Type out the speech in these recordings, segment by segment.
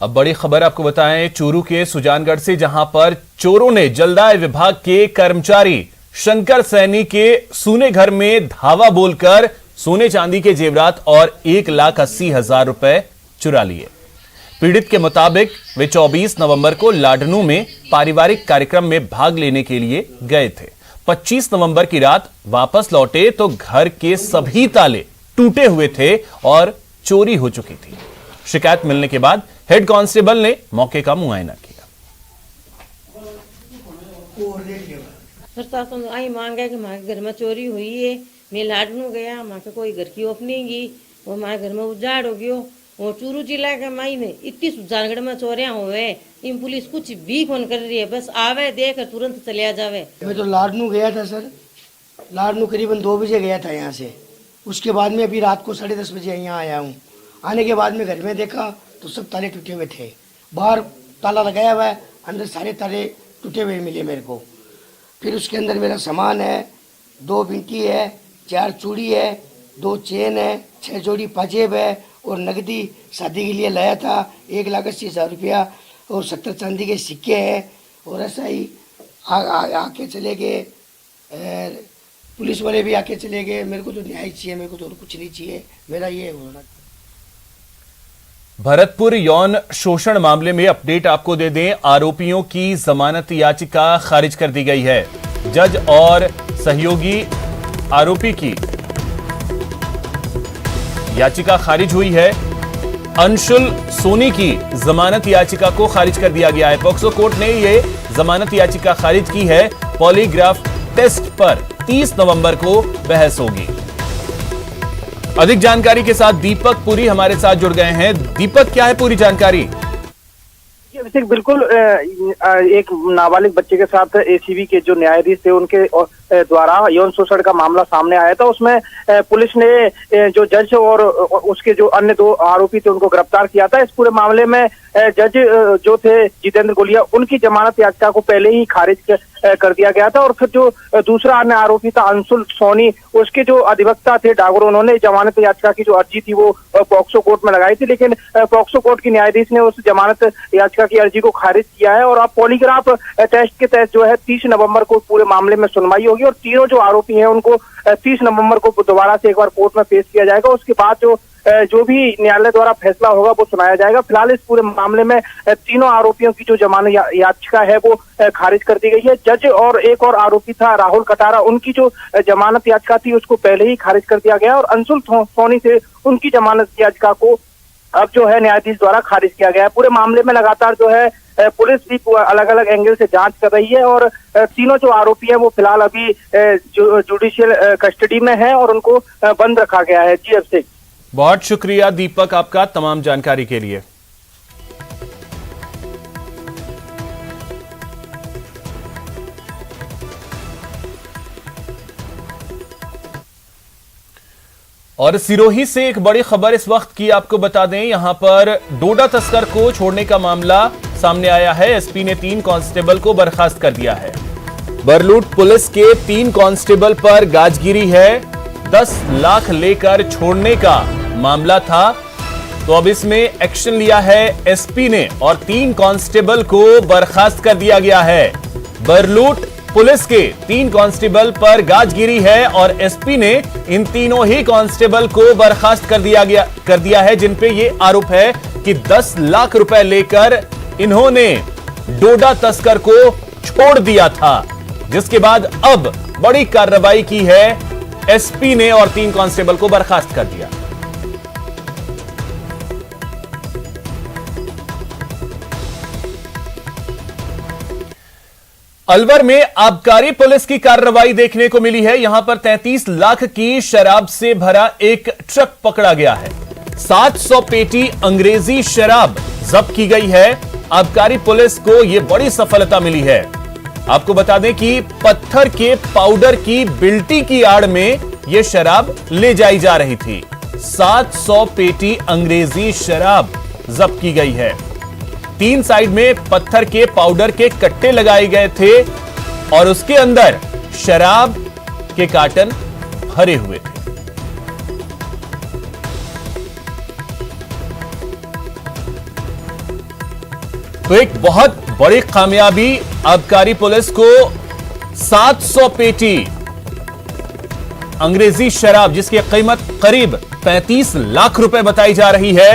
अब बड़ी खबर आपको बताएं चूरू के सुजानगढ़ से, जहां पर चोरों ने जलदाय विभाग के कर्मचारी शंकर सैनी के सूने घर में धावा बोलकर सोने चांदी के जेवरात और 1,80,000 रुपए चुरा लिए। पीड़ित के मुताबिक वे 24 नवंबर को लाडनू में पारिवारिक कार्यक्रम में भाग लेने के लिए गए थे। 25 नवंबर की रात वापस लौटे तो घर के सभी ताले टूटे हुए थे और चोरी हो चुकी थी। शिकायत मिलने के बाद हेड कांस्टेबल ने मौके का मुआयना किया। प्रशासन आई मांग है कि हमारे घर में चोरी हुई है। मैं लाडनू गया, हमारे कोई घर की ओपनिंग की, वो हमारे घर में उजाड़ हो गयो। वो चूरू जिला के माई ने इतनी सुजानगढ़ में चोरियां हुए, इन पुलिस कुछ भी फोन कर रही है, बस आवे देख तुरंत चलिया जावे। मैं तो लाडनू गया था सर, लाडनू करीबन 2 बजे गया था यहाँ से। उसके बाद में अभी रात को 10:30 बजे यहाँ आया हूँ। आने के बाद में घर में देखा तो सब ताले टूटे हुए थे। बाहर ताला लगाया हुआ है, अंदर सारे ताले टूटे हुए मिले मेरे को। फिर उसके अंदर मेरा सामान है, 2 बिंटी है, 4 चूड़ी है, 2 चेन है, 6 जोड़ी पाजेब है और नकदी शादी के लिए लाया था 1,80,000 रुपया और 70 चांदी के सिक्के हैं। और ऐसा ही आके चले गए, पुलिस वाले भी आके चले गए। मेरे को तो न्याय चाहिए, मेरे को तो और कुछ नहीं चाहिए। मेरा ये होना। भरतपुर यौन शोषण मामले में अपडेट आपको दे दें, आरोपियों की जमानत याचिका खारिज कर दी गई है। जज और सहयोगी आरोपी की याचिका खारिज हुई है। अंशुल सोनी की जमानत याचिका को खारिज कर दिया गया है। पॉक्सो कोर्ट ने यह जमानत याचिका खारिज की है। पॉलीग्राफ टेस्ट पर 30 नवंबर को बहस होगी। अधिक जानकारी के साथ दीपक पुरी हमारे साथ जुड़ गए हैं। दीपक, क्या है पूरी जानकारी? बिल्कुल, एक नाबालिग बच्चे के साथ एसीबी के जो न्यायाधीश थे उनके द्वारा यौन शोषण का मामला सामने आया था। उसमें पुलिस ने जो जज और उसके जो अन्य 2 आरोपी थे उनको गिरफ्तार किया था। इस पूरे मामले में जज जो थे जितेंद्र गोलिया, उनकी जमानत याचिका को पहले ही खारिज कर दिया गया था। और फिर जो दूसरा अन्य आरोपी था अंशुल सोनी, उसके जो अधिवक्ता थे डागोर, उन्होंने जमानत याचिका की जो अर्जी थी वो पॉक्सो कोर्ट में लगाई थी। लेकिन पॉक्सो कोर्ट की न्यायाधीश ने उस जमानत याचिका की अर्जी को खारिज किया है। और अब पॉलीग्राफ टेस्ट के तहत जो है 30 नवंबर को पूरे मामले में सुनवाई होगी और तीनों जो आरोपी हैं उनको 30 नवंबर को दोबारा से एक बार कोर्ट में पेश किया जाएगा। उसके बाद जो भी न्यायालय द्वारा फैसला होगा वो सुनाया जाएगा। फिलहाल इस पूरे मामले में तीनों आरोपियों की जो जमानत याचिका है वो खारिज कर दी गई है। जज और एक और आरोपी था राहुल कटारा, उनकी जो जमानत याचिका थी उसको पहले ही खारिज कर दिया गया और अंशुल सोनी से उनकी जमानत याचिका को अब जो है न्यायाधीश द्वारा खारिज किया गया है। पूरे मामले में लगातार जो है पुलिस भी अलग अलग एंगल से जांच कर रही है और तीनों जो आरोपी हैं वो फिलहाल अभी जुडिशियल कस्टडी में है और उनको बंद रखा गया है। जी अभिषेक, बहुत शुक्रिया दीपक आपका तमाम जानकारी के लिए। और सिरोही से एक बड़ी खबर इस वक्त की आपको बता दें, यहां पर डोडा तस्कर को छोड़ने का मामला सामने आया है। एसपी ने 3 कांस्टेबल को बर्खास्त कर दिया है। बरलूट पुलिस के 3 कांस्टेबल पर गाजगिरी है। 10 लाख लेकर छोड़ने का मामला था, तो अब इसमें एक्शन लिया है एसपी ने और 3 कांस्टेबल को बर्खास्त कर दिया गया है। बरलूट पुलिस के 3 कांस्टेबल पर गाजगिरी है और एसपी ने इन तीनों ही कांस्टेबल को बर्खास्त कर दिया है, जिन पे ये आरोप है कि 10 लाख रुपए लेकर इन्होंने डोडा तस्कर को छोड़ दिया था, जिसके बाद अब बड़ी कार्रवाई की है एसपी ने और 3 कांस्टेबल को बर्खास्त कर दिया। अलवर में आबकारी पुलिस की कार्रवाई देखने को मिली है। यहां पर 33 लाख की शराब से भरा एक ट्रक पकड़ा गया है। 700 पेटी अंग्रेजी शराब जब्त की गई है। आबकारी पुलिस को यह बड़ी सफलता मिली है। आपको बता दें कि पत्थर के पाउडर की बिल्टी की आड़ में यह शराब ले जाई जा रही थी। 700 पेटी अंग्रेजी शराब जब्त की गई है। 3 साइड में पत्थर के पाउडर के कट्टे लगाए गए थे और उसके अंदर शराब के कार्टन भरे हुए थे। तो एक बहुत बड़ी कामयाबी आबकारी पुलिस को 700 पेटी अंग्रेजी शराब जिसकी कीमत करीब 35 लाख रुपए बताई जा रही है।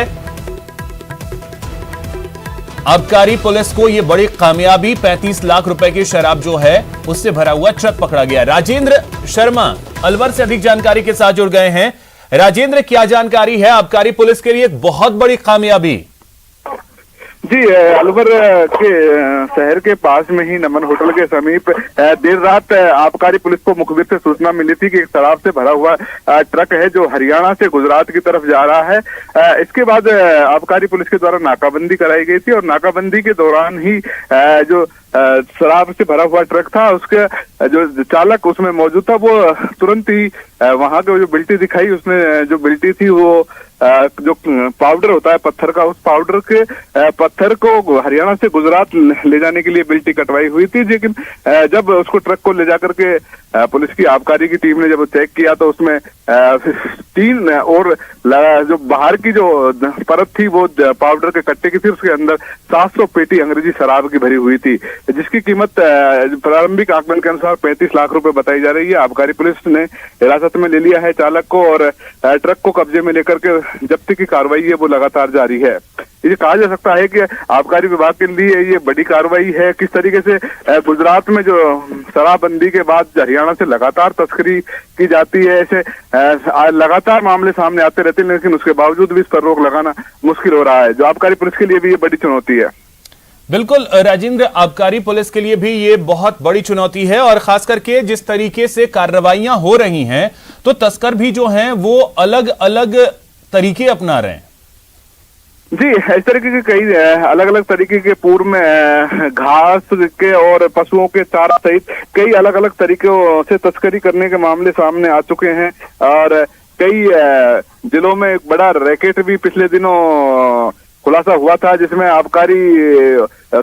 आबकारी पुलिस को यह बड़ी कामयाबी, 35 लाख रुपए की शराब जो है उससे भरा हुआ ट्रक पकड़ा गया। राजेंद्र शर्मा अलवर से अधिक जानकारी के साथ जुड़ गए हैं। राजेंद्र, क्या जानकारी है? आबकारी पुलिस के लिए एक बहुत बड़ी कामयाबी। जी, अलवर के शहर के पास में ही नमन होटल के समीप देर रात आबकारी पुलिस को मुखबिर से सूचना मिली थी कि एक शराब से भरा हुआ ट्रक है जो हरियाणा से गुजरात की तरफ जा रहा है। इसके बाद आबकारी पुलिस के द्वारा नाकाबंदी कराई गई थी और नाकाबंदी के दौरान ही जो शराब से भरा हुआ ट्रक था उसके जो चालक उसमें मौजूद था वो तुरंत ही वहां के जो बिल्टी दिखाई, उसने जो बिल्टी थी वो जो पाउडर होता है पत्थर का, उस पाउडर के पत्थर को हरियाणा से गुजरात ले जाने के लिए बिल्टी कटवाई हुई थी। लेकिन जब उसको ट्रक को ले जाकर के पुलिस की आबकारी की टीम ने जब चेक किया तो उसमें 3 और जो बाहर की जो परत थी वो पाउडर के कट्टे की थी, उसके अंदर 700 पेटी अंग्रेजी शराब की भरी हुई थी जिसकी कीमत प्रारंभिक आकलन के अनुसार 35 लाख रुपए बताई जा रही है। आबकारी पुलिस ने हिरासत में ले लिया है चालक को और ट्रक को कब्जे में लेकर के जब्ती की कार्रवाई है वो लगातार जारी है। ये कहा जा सकता है कि आबकारी विभाग के लिए ये बड़ी कार्रवाई है। किस तरीके से गुजरात में जो शराबबंदी के बाद हरियाणा से लगातार तस्करी की जाती है, ऐसे लगातार मामले सामने आते रहते हैं, लेकिन उसके बावजूद भी इस पर रोक लगाना मुश्किल हो रहा है, जो आबकारी पुलिस के लिए भी ये बड़ी चुनौती है। बिल्कुल राजेंद्र, आबकारी पुलिस के लिए भी ये बहुत बड़ी चुनौती है और खास करके जिस तरीके से कार्रवाइयां हो रही हैं तो तस्कर भी जो हैं वो अलग अलग तरीके अपना रहे हैं। जी, इस तरीके के कई अलग अलग तरीके के पूर्व में घास के और पशुओं के चारा सहित कई अलग अलग तरीकों से तस्करी करने के मामले सामने आ चुके हैं और कई जिलों में एक बड़ा रैकेट भी पिछले दिनों खुलासा हुआ था जिसमें आबकारी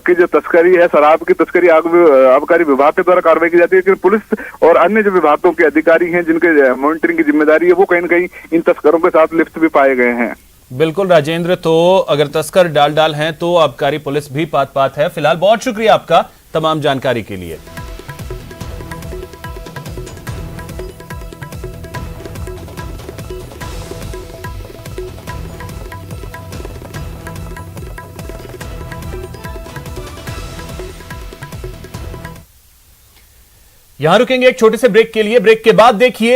की जो तस्करी है, शराब की तस्करी आबकारी विभाग के द्वारा कार्रवाई की जाती है, लेकिन पुलिस और अन्य जो विभागों के अधिकारी हैं जिनके मॉनिटरिंग की जिम्मेदारी है वो कहीं न कहीं इन तस्करों के साथ लिप्त भी पाए गए हैं। बिल्कुल राजेंद्र, तो अगर तस्कर डाल हैं तो आबकारी पुलिस भी पात है। फिलहाल बहुत शुक्रिया आपका तमाम जानकारी के लिए। यहां रुकेंगे एक छोटे से ब्रेक के लिए। ब्रेक के बाद देखिए